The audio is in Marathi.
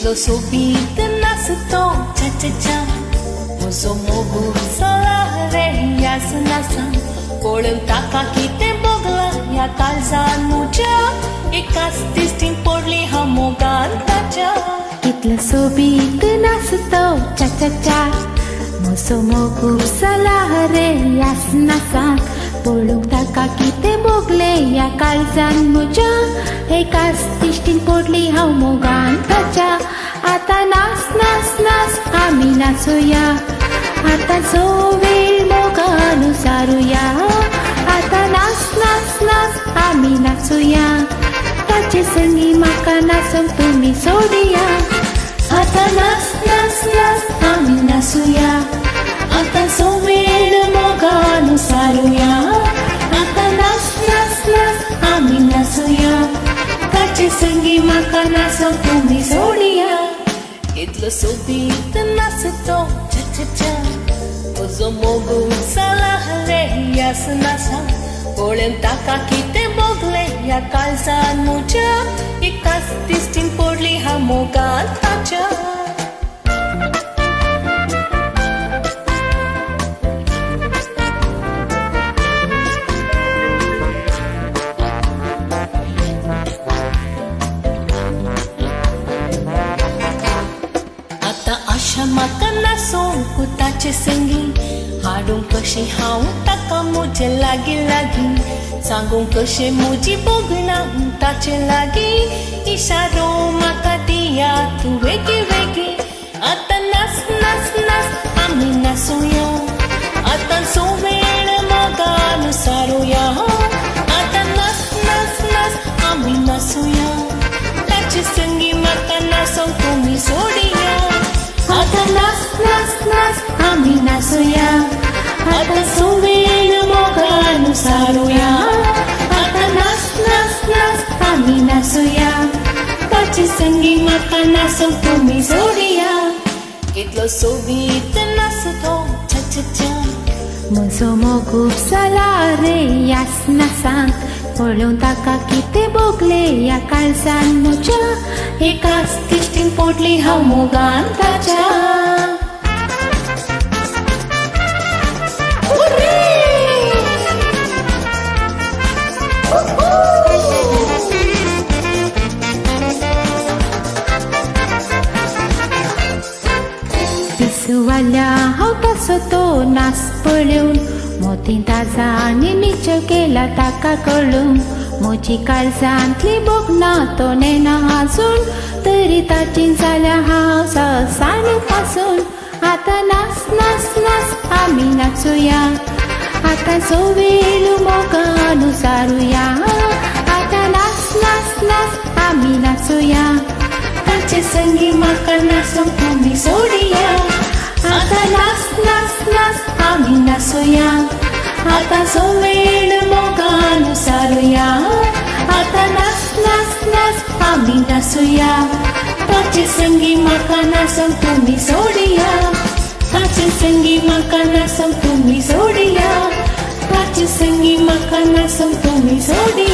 इतलो सोबीत नाचतो चा चा चा म्हजो मोगू चला रे ह्याच नाचान पळोवन ताका कितें बोगला ह्या काळजान म्हज्या एकाच दिश्टीन पडली हांव मोगान ताच्या इतलो सोबीत नाचतो चा चा चा म्हजो मोगू चला रे ह्याच नाचान पळोवंक ताका कितें बोगले ह्या काळजान म्हज्या एकाच दिश्टीन पडली हांव मोगान ताच्या आतां नाच नाच नाच आमी नाचुया आतां जो वेळ मोगान सारुया आतां नाच नाच नाच आमी नाचुया ताचे संगी म्हाका नाचूंक तुमी सोडिया आतां नाच नाच नाच आमी नाचुया आतां जो वेळ मोगान सारुया आतां नाच नाच नाच आमी नाचुया ताचे संगी म्हाका नाचूंक तुमी सोडिया इतलो सोबीत नाचतो चा चा चा म्हजो मोगू चला रे ह्याच नाचान पळोवन ताका कितें बोगले ह्या काळजान म्हज्या एकाच दिश्टीन पडली हांव मोगान ताच्या आशा म्हाका नाचोंक ताचे संगी हाडूंक कशें हांव ताका म्हजे लागीं लागीं सांगूंक कशें म्हजी बोगणां ताचे लागीं इशारो म्हाका दिया तूं वेगी वेगी आतां नाच नाच नाच आमी नाचुया आतां जो वेळ मोगान सारुया आतां नाच नाच नाच आमी नाचुया ताचे संगी म्हाका नाचोंक तुमी सोडिया आतां नाच नाच नाच आमी नाचुया आतां जो वेळ मोगान सारुया आतां नाच नाच नाच आमी नाचुया ताचे संगी म्हाका नाचोंक तुमी सोडिया इतलो सोबीत नाचतो चा चा चा म्हजो मोगू चला रे ह्याच नाचान पळोवन ताका कितें बोगले ह्या काळजान म्हज्या एकाच दिश्टीन पडली हांव मोगान ताच्या पिसवाल्या हांव ताचो तो नाच पळोवन मोतीन ताजा आनी निचो केला ताका कळून म्हजी काळजांतली बोगणां तो नेना आजून तरी ताची जाल्या हांव सावन पासून आतां नाच नाच नाच आमी नाचुया आतां जो वेळ मोगान सारुया आतां नाच नाच नाच आमी नाचुया ताचे संगी म्हाका नाचोंक तुमी सोडिया आतां नाच नाच नाच आमी नाचुया आतां जो वेळ मोगान सारुया आतां नाच नाच नाच आमी नाचुया ताचे संगी म्हाका नाचोंक तुमी सोडिया ताचे संगी म्हाका नाचोंक तुमी सोडिया ताचे संगी म्हाका नाचोंक तुमी सोडिया